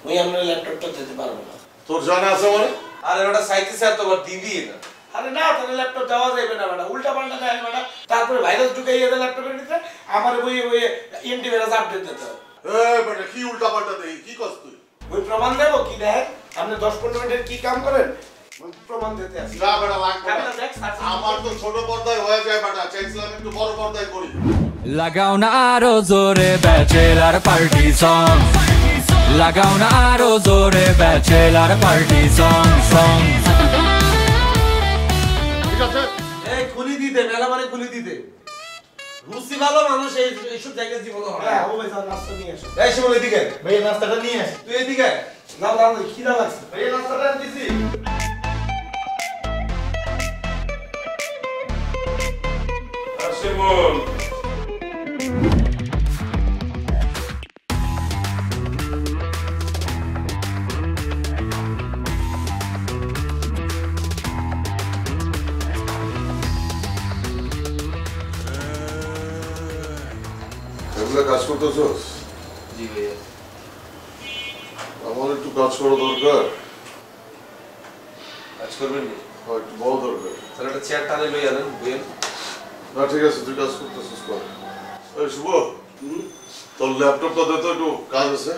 ওই আমরা ল্যাপটপটা দিতে পারবো না। তোর জানা আছে মানে? আরে ওটা সাইতে স্যার তো দিবি না। আরে না, তাহলে ল্যাপটপ দেওয়া যাবে না ম্যাডাম, উল্টা পাল্টা দেয় ম্যাডাম। তারপরে ভাইরাস ঢুকাইয়ে দেয় ল্যাপটপের ভিতরে, আমার ওই অ্যান্টিভাইরাস আপডেট দিতে হবে। বেটা কি উল্টা পাল্টা দেই, কি করছ তুই? ওই প্রমাণ দেবো কি দেখেন, আপনি 10-15 মিনিটের কি কাম করেন প্রমাণ দিতে আসি। না বেটা লাগবে না, আমার তো ছোট পর্দায় হয়ে যায় বেটা, চাইছিলাম একটু বড় পর্দায় করি। লাগাও না আরো জোরে ব্যাচেলার পার্টি সং, লাগাও না আরো জোরে ব্যাচেলার পার্টি সং সং। ঠিক আছে, এই খুলি দিতে মেলা মানে খুলি দিতে রুচি ভালো মানুষ এইসব জায়গায় জীবন হয়। হ্যাঁ, ও ভাই নাস্তা নিয়ে আসো। এই শিমুল এদিকে, ভাই নাস্তাটা নিয়ে আসো। তুই এদিকে নাও নাও, খিদা লাগছে। ভাই নাস্তাটা দিছি। শিমুল এগুলো কাজ করতেছস? জি ভাইয়া। আমার একটু কাজ করা দরকার। কাজ করবেন নি? একটু বড় দরকার। তাহলে একটা চেয়ার টানে লই আনেন বুঝেন। না ঠিক আছে, তুই কাজ করতেছিস কর। এই শুভ, তোর ল্যাপটপটা দে তো, একটু কাজ আছে।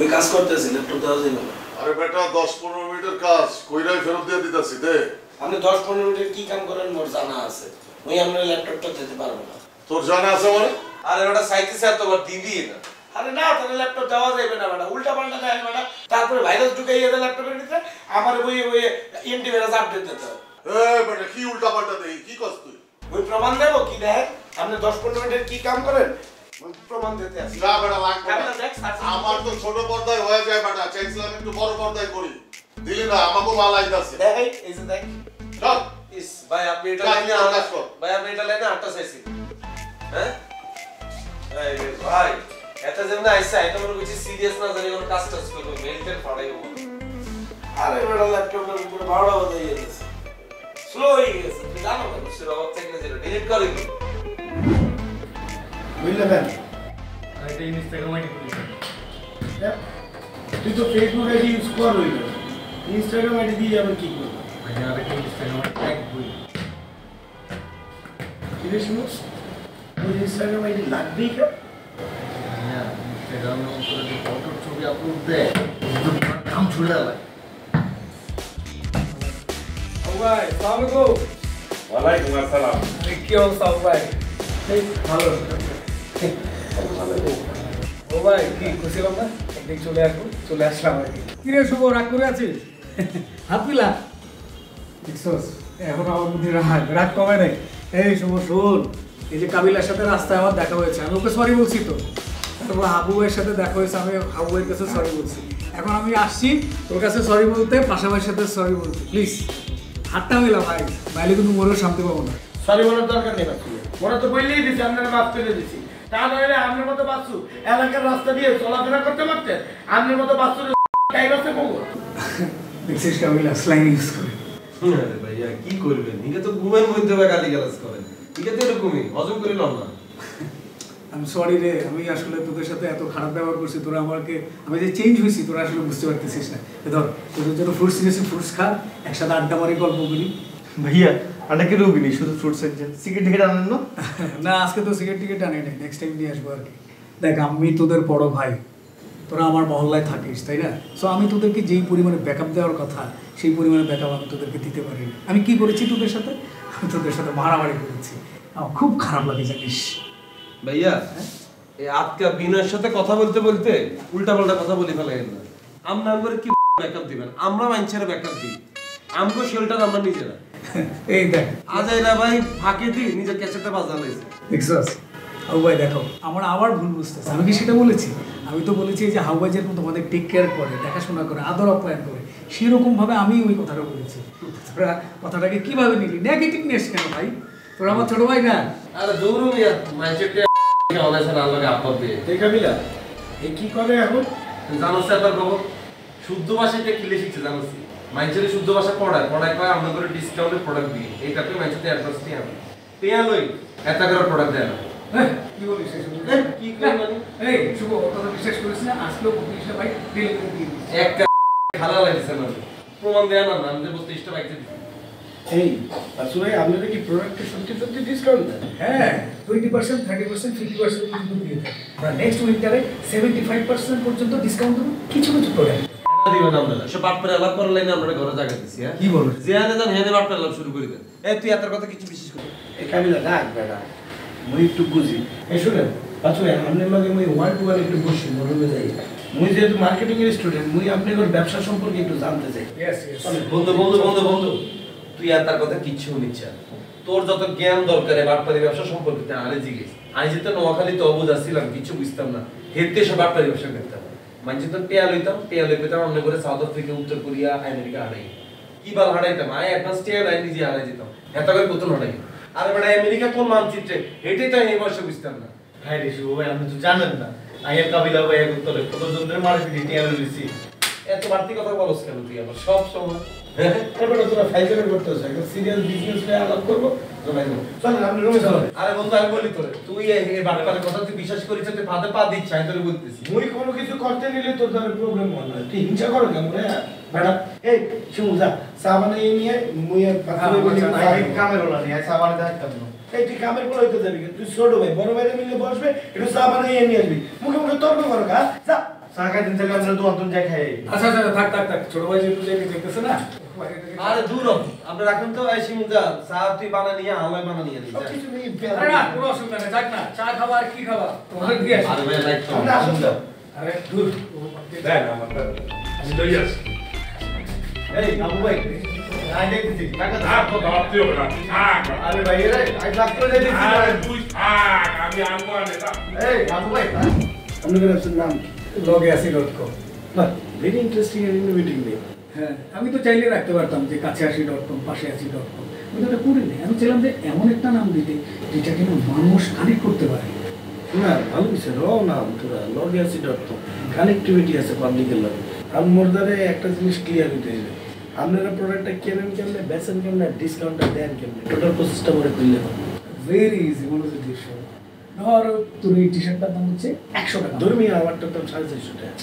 ওই কাজ করতেছি, ল্যাপটপ দেওয়া যাবে না। আরে বেটা 10-15 মিনিটের কাজ কইরাই ফেরত দিয়ে দিতাছি, দে। আপনি 10-15 মিনিটের কি কাম করেন মোর জানা আছে, ওই আমরা ল্যাপটপটা দিতে পারবো না। তোর জানা আছে মানে? আরে ওটা সাইতে স্যার তো দিবি না। আরে না, তাহলে ল্যাপটপ দেওয়া যাবে না ম্যাডাম, উল্টা পাল্টা দেয় ম্যাডাম। তারপরে ভাইরাস ঢুকাইয়ে দেয় ল্যাপটপের ভিতরে, আমার ওই অ্যান্টিভাইরাস আপডেট দিতে হবে। বেটা কি উল্টা পাল্টা দেই, কি করছ তুই? ওই প্রমাণ দেবো কি দেখেন, আপনি 10-15 মিনিটের কি কাম করেন প্রমাণ দিতে আসি। না বেটা লাগবে না, আমার তো ছোট পর্দায় হয়ে যায় বেটা, চাইছিলাম একটু বড় পর্দায় করি। দিলি না, আমাকে মাল আইতাছে। দেখ এই যে দেখ। চল ইস ভাই আপনি এটা কাজ লাইনে কর, আটা কাজ কর। ভাই আপনি এটা লাইনে আটা চাইছি। হ্যাঁ এই রে ভাই এটা যেমন আইসা এটা মনে করছি সিরিয়াস না জানি কোনো কাজ টাজ করবে মেইলটা পাঠাইবো। আরে বেটা ল্যাপটপের উপরে 12টা বাজে গেছে, স্লো হয়ে গেছে, তুমি জানো না? সেটা অফ থেকে যেটা ডিলিট করে দিই। বুঝলে কেন? এটা ইনস্টাগ্রাম আইডি খুলেছি। তুই তো ফেসবুক আইডি ইউজ কর, হইল ইনস্টাগ্রাম আইডি দিয়ে আবার কি করবো? আমি আরেকটা ইনস্টাগ্রাম আইডি ট্যাগ করি। কি রে শুনো, ওই ইনস্টাগ্রাম আইডি লাগবেই কেন? হ্যাঁ, ইনস্টাগ্রামে উপরে যে ফটোর ছবি আপলোড দেয়, নাম ছুড়ে দেয়। ও ভাই, আসসালামু আলাইকুম। ওয়ালাইকুম আসসালাম। কি অবস্থা ভাই? এই ভালো। ও ভাই কি খুশিলাম না, একদিন চলে আসবো, চলে আসলাম আর কি। কিরে শুভ, রাগ করে আছিস? হাত মিলা দেখছস, এখন আমার মধ্যে রাগ কমে নাই। এই শুভ শোন, এই যে কাবিলার সাথে রাস্তায় আমার দেখা হয়েছে, আমি ওকে সরি বলছি। তো তারপর হাবু ভাইয়ের সাথে দেখা হয়েছে, আমি হাবু ভাইয়ের কাছে সরি বলছি। এখন আমি আসছি তোর কাছে সরি বলতে, পাশাপাশির সাথে সরি বলতে। প্লিজ হাতটা মিলা ভাই, বাইরে কিন্তু মোরেও শান্তি পাবো না। সরি বলার দরকার নেই বাচ্চু, ওরা তো বললেই দিছি, আপনারা মাফ করে দিছি। তা নইলে আপনার মতো বাচ্চু এলাকার রাস্তা দিয়ে চলাফেরা করতে পারতেন, আপনার মতো বাচ্চু টাইগাসে বলবো। দেখছিস কাবিলা স্ল্যাং ইউজ করে। আরে ভাইয়া কি করবেন, এটা তো ঘুমের মধ্যে গালি গালাজ করেন, এটা তো এরকমই হজম করে লম না। আমি সরি রে, আমি আসলে তোদের সাথে এত খারাপ ব্যবহার করছি, তোরা আমাকে, আমি যে চেঞ্জ হয়েছি তোরা আসলে বুঝতে পারতেছিস না। ধর তোদের জন্য ফ্রুটস নিয়েছি, ফ্রুটস খা, একসাথে আড্ডা মারি, গল্প করি। ভাইয়া আমরা কি রুগিনি, শুধু ফ্রুটস এনেছেন, সিগারেট টিকেট আনেন না? না আজকে তো সিগারেট টিকেট আনি নাই, নেক্সট টাইম নিয়ে আসবো আর কি। দেখ আমি তোদের বড় ভাই, তোরা আমার মহল্লায় থাকিস তাই না? সো আমি তোদেরকে যেই পরিমাণে ব্যাকআপ দেওয়ার কথা সেই পরিমাণে ব্যাকআপ আমি তোদেরকে দিতে পারিনি। আমি কি করেছি তোদের সাথে? আমি তোদের সাথে মারামারি করেছি, আমার খুব খারাপ লাগে জানিস। ভাইয়া এই আজকে বিনয়ের সাথে কথা বলতে বলতে উল্টাপাল্টা কথা বলে ফেলেন না। আমরা করে কি ব্যাকআপ দিবেন, আমরা মানুষের ব্যাকআপ দিই, আমগো শেল্টার আমরা নিজেরা। এই দেখ আজাইরা ভাই ফাঁকে দিই নিজের ক্যাসেটটা বাজা লাইছে। দেখছস হাউ ভাই, দেখো আমার আবার ভুল বুঝতেছে। আমি কি সেটা বলেছি? আমি তো বলেছি যে হাউ ভাই যেরকম তোমাদের টেক কেয়ার করে, দেখাশোনা করে, আদর আপ্যায়ন করে, সেরকমভাবে আমি ওই কথাটা বলেছি। তোরা কথাটাকে কিভাবে নিলি? নেগেটিভনেস কেন ভাই? তোরা আমার ছোট ভাই না? আরে দৌড়ু মিয়া মানুষেরকে অনেক আল্লাহকে আপদ দিয়ে এই কাবিলা এই কি করে এখন? জানোস এবার খবর শুদ্ধ ভাষাটা কি লিখেছে জানোস? মানুষের শুদ্ধ ভাষা পড়ায় কয় আমরা করে ডিসকাউন্টে প্রোডাক্ট দিই, এইটাকে মানুষের অ্যাডভান্স দিয়ে আমি পেয়া লই এত করে প্রোডাক্ট দেয় না। কি বলিস? কি কই মানে এই শুভ, কথা বিশ্বাস করিস না? আজকেও বলিস না ভাই, ডেলিভারি দিয়ে দিস। একটা খালা লাগছে না প্রমাণ দেয়া না আমি যে 32টা বাইক দিছি এই বাসু ভাই আপনারা কি প্রোডাক্টে সত্যি ডিসকাউন্ট দেন? হ্যাঁ 20%, 30%, 50% পর্যন্ত দিয়ে থাকে। আমরা নেক্সট উইন্টারে 75% পর্যন্ত ডিসকাউন্ট দেবো কিছু কিছু প্রোডাক্ট। এটা দিবেন আপনারা সব বাটপারে আলাপ করার লাইনে আপনারা ঘরে জায়গা দিছি হ্যাঁ কি বলবো? যেখানে যান হেনে বাটপারে আলাপ শুরু করে দেন এই তুই এত কথা কিছু বিশেষ করে এই কাবিলা রাখ বেটা মুই একটু বুঝি এই শুনেন বাসু ভাই আপনার লগে মুই ওয়ান টু ওয়ান একটু বসি মনে যাই মুই যেহেতু মার্কেটিং এর স্টুডেন্ট মুই আপনাদের ব্যবসা সম্পর্কে একটু জানতে চাই। Yes yes. বন্ধু তুই আর তার কথা কিচ্ছু নিচ্ছ তোর যত জ্ঞান দরকার বাটপারি ব্যবসা সম্পর্কে তা আরে জিজ্ঞেস আমি যেতে নোয়াখালী তো অবুঝ আসছিলাম কিছু বুঝতাম না হেতে সব বাটপারি ব্যবসা করতাম মানে তো পেয়া লইতাম পেতাম আমরা করে সাউথ আফ্রিকা উত্তর কোরিয়া আমেরিকা হারাই কি বাল হারাইতাম আই অ্যাডভান্স টিয়ার আই নিজে হারাই যেতাম এত করে কত হারাই আরে বেটা আমেরিকা কোন মানচিত্রে হেটেই তো এই বর্ষে বুঝতাম না হ্যাঁ রে শুভ ভাই আপনি তো জানেন না আইয়ের কাবিলা ভাই এক উত্তরে কত জনের মার্কেটে টিয়ার দিছি এত বাড়তি কথা বলছ কেন তুই আবার সব সময় এবারে তোরা ফাইজারে করতেছ একটা সিরিয়াস বিজনেস নিয়ে আলাপ করব জমাই দেব চল আপনি রুমে চল। আরে বন্ধু আমি বলি তোরে তুই এই বাটপারের কথা তুই বিশ্বাস করিস তুই ফাদে পা দিচ্ছ আমি তোরে বলতেছি মুই কোনো কিছু করতে নিলে তোর দ্বারা প্রবলেম হয় না তুই হিংসা করো কেন রে বেটা এই শিমুজা সাবানে নিয়ে মুই আর পাথরে বলি কামের হলো না সাবানে যাইতাম না এই তুই কামের বলে হইতে যাবি তুই ছোট ভাই বড় ভাইরে মিলে বসবে একটু সাবানে নিয়ে আসবি মুখে মুখে তর্ক করো কা যা চা খাইতেন তাহলে আমরা দোয়ান যাই খাই আচ্ছা থাক ছোট ভাই যেহেতু যেতে দেখতেছে না আরে দূর আপনি রাখুন তো এই শিমুজা চা তুই বানা নিয়ে আমায় বানা নিয়ে সব কিছু নিয়ে আরে না কোনো অসুবিধা নেই যাক না চা খাবা আর কি খাবা তোমার দিয়ে আসি। আরে ভাই লাইট তো আমরা আসুন তো আরে দূর দেন আমারটা আমি লই আসি এই বাবু ভাই আই দেখতেছি কাকা থাক তো দাওয়াত দিও না থাক আরে ভাই রে আই ক্লাস করে দেখতেছি আরে তুই থাক আমি আনবো আনে থাক এই বাবু ভাই আপনাদের আপনার নাম কি? logeasi.com বাহ very interesting and innovative name. হ্যাঁ আমি তো চাইলে রাখতে পারতাম যে কাছে আসি.com পাশে আসি.com আমি তো এটা করিনি আমি চাইলাম যে এমন একটা নাম দিতে যেটা কিনা মানুষ কানেক্ট করতে পারে। না ভালো কিছু রাও নাম তোরা logeasi.com কানেক্টিভিটি আছে পাবলিকের লগে আর মোরদারে একটা জিনিস ক্লিয়ার হইতে হবে আপনারা প্রোডাক্টটা কেনেন কেমনে বেচেন কেমনে ডিসকাউন্টটা দেন কেমনে টোটাল প্রসেসটা করে দিলে ভেরি ইজি মনে হচ্ছে দৃশ্য ধর তোর এই টি শার্টটার দাম হচ্ছে 100 টাকা ধর্মী আমারটা তো 450 টাকা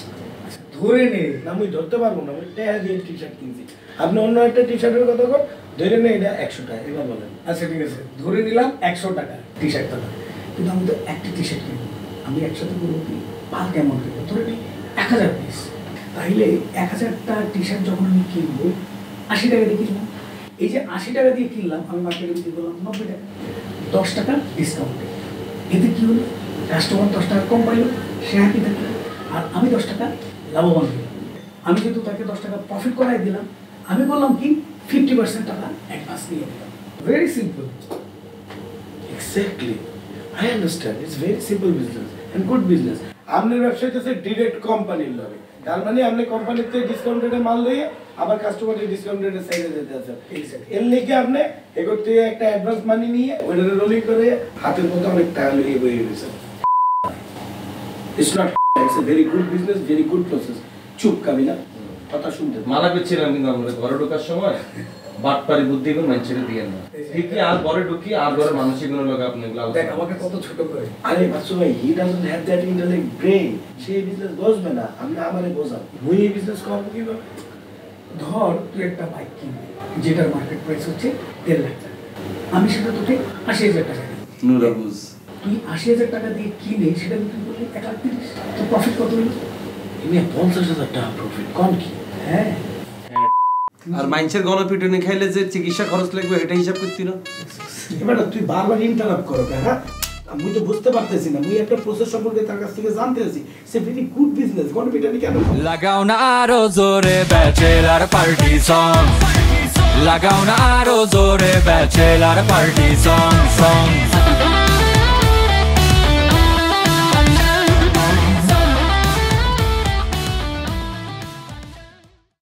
আচ্ছা, ধরে নে না আমি ধরতে পারবো না আমি টাকা দিয়ে টি শার্ট কিনছি আপনি অন্য একটা টি শার্টের কথা কর ধরে নে এটা 100 টাকা এবার বলেন আচ্ছা ঠিক আছে ধরে নিলাম 100 টাকা টি শার্টটা দাম কিন্তু আমি তো একটা টি শার্ট কিনবো আমি একসাথে করবো কি পাল কেমন কিনবো ধরে নি 1000 পিস তাইলে 1000টা টি শার্ট যখন আমি কিনবো 80 টাকা দিয়ে কিনলাম এই যে 80 টাকা দিয়ে কিনলাম আমি মার্কেটে বিক্রি করলাম 90 টাকা 10 টাকা ডিসকাউন্টে এতে কি হলো কাস্টমার 10 টাকা কম পাইলো সে হ্যাপি থাকলো আর আমি 10 টাকা লাভবান হলাম আমি যেহেতু তাকে 10 টাকা প্রফিট করাই দিলাম আমি বললাম কি 50% টাকা অ্যাডভান্স নিয়ে দিলাম very simple exactly I understand it's very simple business and good business আপনার ব্যবসা হচ্ছে ডিরেক্ট কোম্পানির লগে তার মানে আপনি কোম্পানিতে ডিসকাউন্ট রেটে মাল লইয়ে আবার কাস্টমারের ডিসকাউন্ট রেটে সাইডে যেতে আছেন এর লেগে আপনি এগোর থেকে একটা অ্যাডভান্স মানি নিয়ে ওইটা রোলিং করে হাতের মধ্যে অনেক টাকা লইয়ে বইয়ে গেছেন it's not it's a very good business very good process চুপ কাবিলা কথা শুনতে মালা করছিলাম কিন্তু আমরা ঘরে ঢোকার সময় বাটপারি বুদ্ধি করে মানুষের দিয়ে না ঠিকই আর ঘরে ঢুকি আর ঘরে মানুষের কোনো লোক আপনি দেখ আমাকে কত ছোট করে আরে বাসু ভাই he doesn't have that intellect brain say business বসবে না আমি আমারে বোঝাও মুই এই বিজনেস করব কিভাবে ধর তুই একটা বাইক কিনবি যেটার মার্কেট প্রাইস হচ্ছে 1.5 লাখ টাকা আমি সেটা তোকে 80,000 টাকা দিই নুরাবুজ তুই 80,000 টাকা দিয়ে কিনে সেটা বিক্রি করলি 1,30,000 তো প্রফিট কত হলো এমনি 50,000 টাকা প্রফিট কম কি হ্যাঁ আর মাইনসের গণপিটুনি খাইলে যে চিকিৎসা খরচ লাগবে এটা হিসাব করতি না এবার তুই বারবার ইন্টারাপ্ট করো হ্যাঁ আমি তো বুঝতে পারতেছি না মুই একটা প্রসেস সম্পর্কে তার কাছ থেকে জানতে আছি সে ভেরি গুড বিজনেস গণপিটানি কেন লাগাও না আরো জোরে ব্যাচেলার পার্টি সং লাগাও না আরো জোরে ব্যাচেলার পার্টি সং